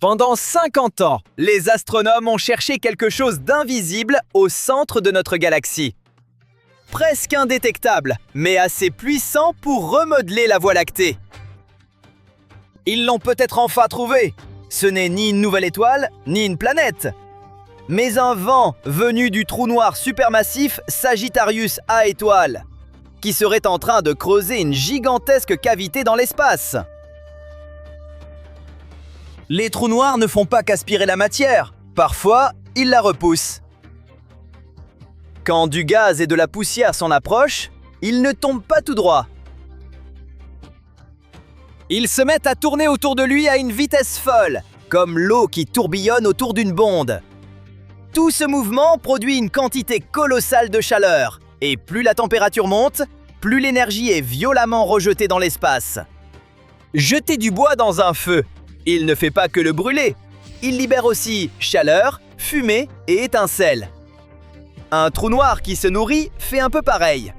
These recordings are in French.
Pendant 50 ans, les astronomes ont cherché quelque chose d'invisible au centre de notre galaxie. Presque indétectable, mais assez puissant pour remodeler la Voie lactée. Ils l'ont peut-être enfin trouvé. Ce n'est ni une nouvelle étoile, ni une planète, mais un vent venu du trou noir supermassif Sagittarius A étoile, qui serait en train de creuser une gigantesque cavité dans l'espace. Les trous noirs ne font pas qu'aspirer la matière, parfois, ils la repoussent. Quand du gaz et de la poussière s'en approchent, ils ne tombent pas tout droit. Ils se mettent à tourner autour de lui à une vitesse folle, comme l'eau qui tourbillonne autour d'une bonde. Tout ce mouvement produit une quantité colossale de chaleur, et plus la température monte, plus l'énergie est violemment rejetée dans l'espace. Jeter du bois dans un feu, il ne fait pas que le brûler, il libère aussi chaleur, fumée et étincelles. Un trou noir qui se nourrit fait un peu pareil.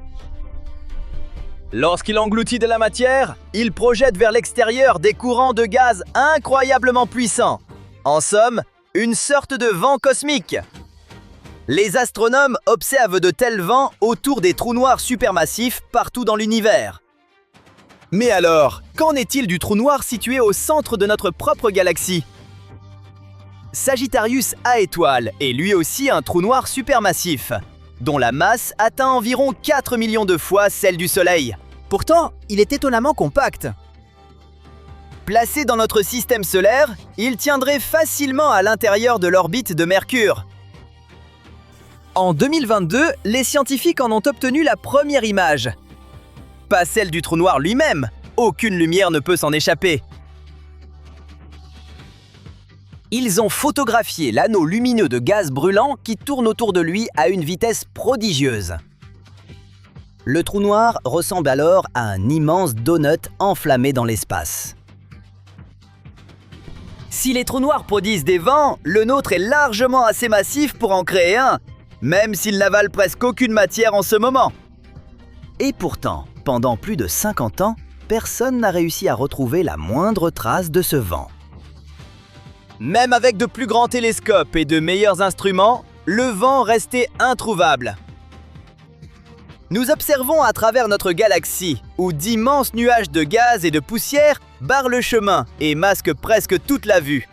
Lorsqu'il engloutit de la matière, il projette vers l'extérieur des courants de gaz incroyablement puissants. En somme, une sorte de vent cosmique. Les astronomes observent de tels vents autour des trous noirs supermassifs partout dans l'univers. Mais alors, qu'en est-il du trou noir situé au centre de notre propre galaxie? Sagittarius A étoile est lui aussi un trou noir supermassif, dont la masse atteint environ 4 millions de fois celle du Soleil. Pourtant, il est étonnamment compact. Placé dans notre système solaire, il tiendrait facilement à l'intérieur de l'orbite de Mercure. En 2022, les scientifiques en ont obtenu la première image. Pas celle du trou noir lui-même, aucune lumière ne peut s'en échapper. Ils ont photographié l'anneau lumineux de gaz brûlant qui tourne autour de lui à une vitesse prodigieuse. Le trou noir ressemble alors à un immense donut enflammé dans l'espace. Si les trous noirs produisent des vents, le nôtre est largement assez massif pour en créer un, même s'il n'avale presque aucune matière en ce moment. Et pourtant, pendant plus de 50 ans, personne n'a réussi à retrouver la moindre trace de ce vent. Même avec de plus grands télescopes et de meilleurs instruments, le vent restait introuvable. Nous observons à travers notre galaxie, où d'immenses nuages de gaz et de poussière barrent le chemin et masquent presque toute la vue.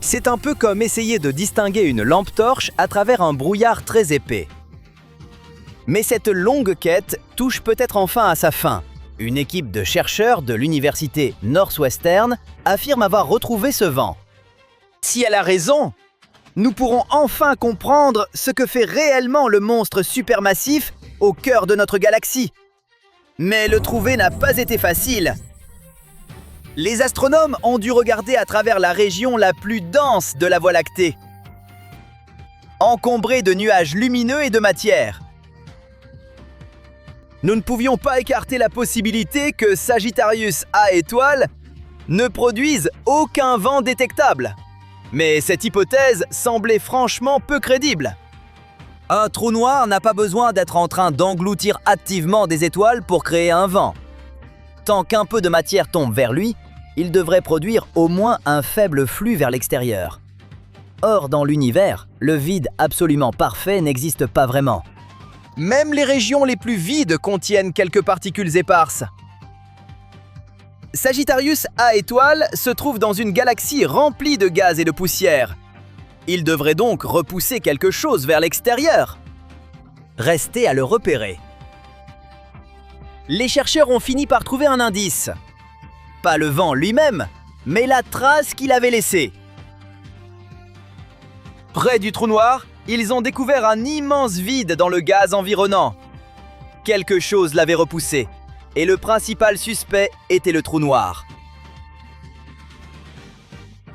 C'est un peu comme essayer de distinguer une lampe torche à travers un brouillard très épais. Mais cette longue quête touche peut-être enfin à sa fin. Une équipe de chercheurs de l'université Northwestern affirme avoir retrouvé ce vent. Si elle a raison, nous pourrons enfin comprendre ce que fait réellement le monstre supermassif au cœur de notre galaxie. Mais le trouver n'a pas été facile. Les astronomes ont dû regarder à travers la région la plus dense de la Voie lactée, encombrée de nuages lumineux et de matière. Nous ne pouvions pas écarter la possibilité que Sagittarius A étoile ne produise aucun vent détectable. Mais cette hypothèse semblait franchement peu crédible. Un trou noir n'a pas besoin d'être en train d'engloutir activement des étoiles pour créer un vent. Tant qu'un peu de matière tombe vers lui, il devrait produire au moins un faible flux vers l'extérieur. Or, dans l'univers, le vide absolument parfait n'existe pas vraiment. Même les régions les plus vides contiennent quelques particules éparses. Sagittarius A étoile se trouve dans une galaxie remplie de gaz et de poussière. Il devrait donc repousser quelque chose vers l'extérieur. Restez à le repérer. Les chercheurs ont fini par trouver un indice. Pas le vent lui-même, mais la trace qu'il avait laissée. Près du trou noir, ils ont découvert un immense vide dans le gaz environnant. Quelque chose l'avait repoussé, et le principal suspect était le trou noir.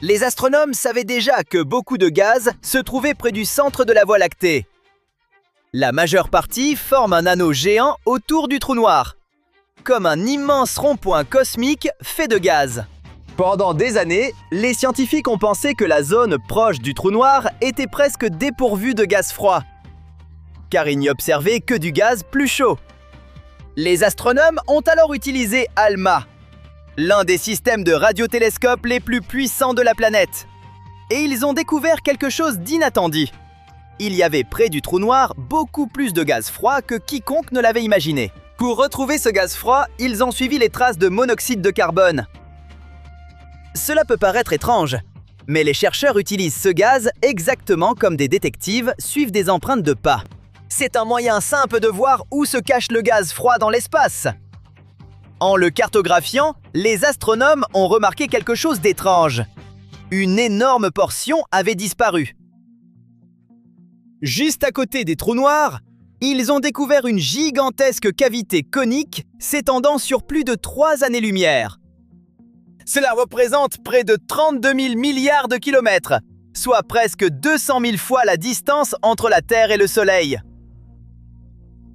Les astronomes savaient déjà que beaucoup de gaz se trouvaient près du centre de la Voie lactée. La majeure partie forme un anneau géant autour du trou noir, comme un immense rond-point cosmique fait de gaz. Pendant des années, les scientifiques ont pensé que la zone proche du trou noir était presque dépourvue de gaz froid, car ils n'y observaient que du gaz plus chaud. Les astronomes ont alors utilisé ALMA, l'un des systèmes de radiotélescopes les plus puissants de la planète. Et ils ont découvert quelque chose d'inattendu. Il y avait près du trou noir beaucoup plus de gaz froid que quiconque ne l'avait imaginé. Pour retrouver ce gaz froid, ils ont suivi les traces de monoxyde de carbone. Cela peut paraître étrange, mais les chercheurs utilisent ce gaz exactement comme des détectives suivent des empreintes de pas. C'est un moyen simple de voir où se cache le gaz froid dans l'espace. En le cartographiant, les astronomes ont remarqué quelque chose d'étrange. Une énorme portion avait disparu. Juste à côté des trous noirs, ils ont découvert une gigantesque cavité conique s'étendant sur plus de 3 années-lumière. Cela représente près de 32 000 milliards de kilomètres, soit presque 200 000 fois la distance entre la Terre et le Soleil.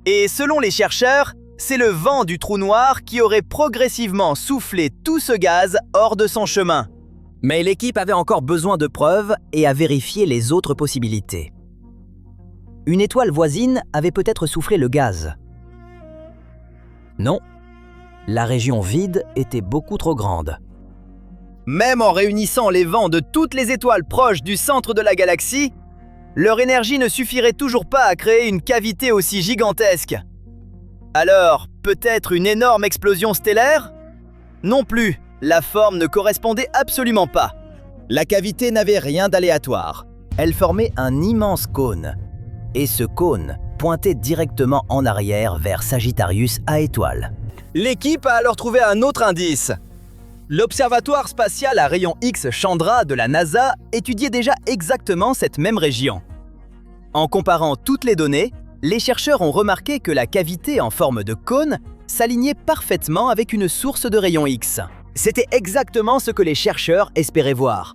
Et selon les chercheurs, c'est le vent du trou noir qui aurait progressivement soufflé tout ce gaz hors de son chemin. Mais l'équipe avait encore besoin de preuves et a vérifié les autres possibilités. Une étoile voisine avait peut-être soufflé le gaz. Non, la région vide était beaucoup trop grande. Même en réunissant les vents de toutes les étoiles proches du centre de la galaxie, leur énergie ne suffirait toujours pas à créer une cavité aussi gigantesque. Alors, peut-être une énorme explosion stellaire? Non plus, la forme ne correspondait absolument pas. La cavité n'avait rien d'aléatoire. Elle formait un immense cône. Et ce cône pointait directement en arrière vers Sagittarius A étoile. L'équipe a alors trouvé un autre indice. L'observatoire spatial à rayons X Chandra de la NASA étudiait déjà exactement cette même région. En comparant toutes les données, les chercheurs ont remarqué que la cavité en forme de cône s'alignait parfaitement avec une source de rayons X. C'était exactement ce que les chercheurs espéraient voir.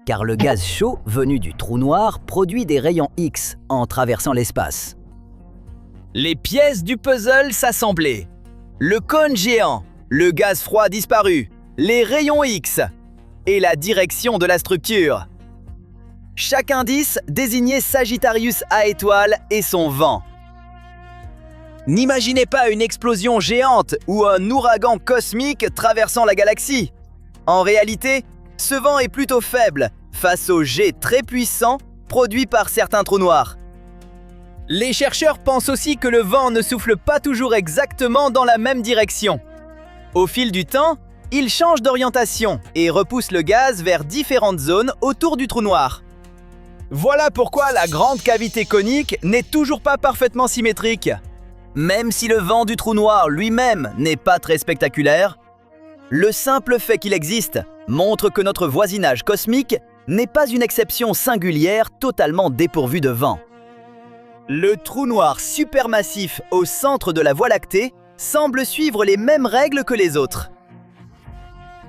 Car le gaz chaud venu du trou noir produit des rayons X en traversant l'espace. Les pièces du puzzle s'assemblaient. Le cône géant, le gaz froid disparu, les rayons X et la direction de la structure. Chaque indice désignait Sagittarius A étoile et son vent. N'imaginez pas une explosion géante ou un ouragan cosmique traversant la galaxie. En réalité, ce vent est plutôt faible face aux jets très puissants produits par certains trous noirs. Les chercheurs pensent aussi que le vent ne souffle pas toujours exactement dans la même direction. Au fil du temps, il change d'orientation et repousse le gaz vers différentes zones autour du trou noir. Voilà pourquoi la grande cavité conique n'est toujours pas parfaitement symétrique. Même si le vent du trou noir lui-même n'est pas très spectaculaire, le simple fait qu'il existe montre que notre voisinage cosmique n'est pas une exception singulière totalement dépourvue de vent. Le trou noir supermassif au centre de la Voie lactée semble suivre les mêmes règles que les autres.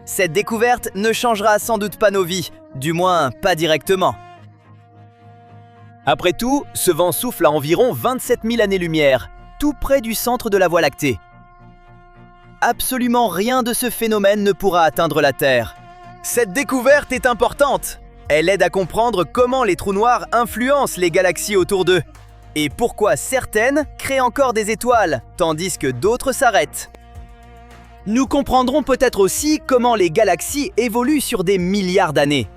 Cette découverte ne changera sans doute pas nos vies, du moins pas directement. Après tout, ce vent souffle à environ 27 000 années-lumière, tout près du centre de la Voie lactée. Absolument rien de ce phénomène ne pourra atteindre la Terre. Cette découverte est importante. Elle aide à comprendre comment les trous noirs influencent les galaxies autour d'eux et pourquoi certaines créent encore des étoiles, tandis que d'autres s'arrêtent. Nous comprendrons peut-être aussi comment les galaxies évoluent sur des milliards d'années.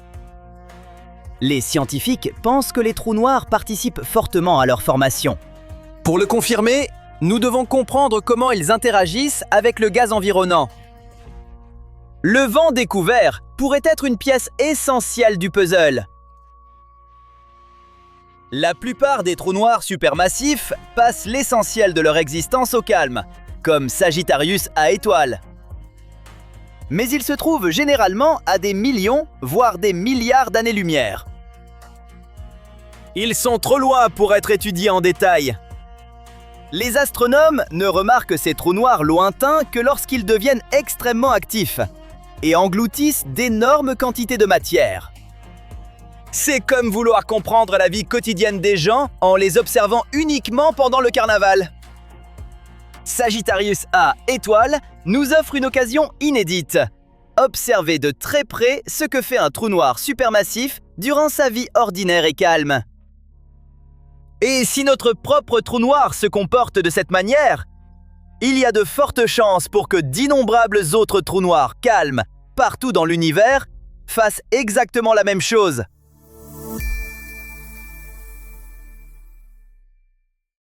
Les scientifiques pensent que les trous noirs participent fortement à leur formation. Pour le confirmer, nous devons comprendre comment ils interagissent avec le gaz environnant. Le vent découvert pourrait être une pièce essentielle du puzzle. La plupart des trous noirs supermassifs passent l'essentiel de leur existence au calme, comme Sagittarius A étoile. Mais ils se trouvent généralement à des millions, voire des milliards d'années-lumière. Ils sont trop loin pour être étudiés en détail. Les astronomes ne remarquent ces trous noirs lointains que lorsqu'ils deviennent extrêmement actifs et engloutissent d'énormes quantités de matière. C'est comme vouloir comprendre la vie quotidienne des gens en les observant uniquement pendant le carnaval. Sagittarius A étoile nous offre une occasion inédite. Observer de très près ce que fait un trou noir supermassif durant sa vie ordinaire et calme. Et si notre propre trou noir se comporte de cette manière, il y a de fortes chances pour que d'innombrables autres trous noirs calmes, partout dans l'univers, fassent exactement la même chose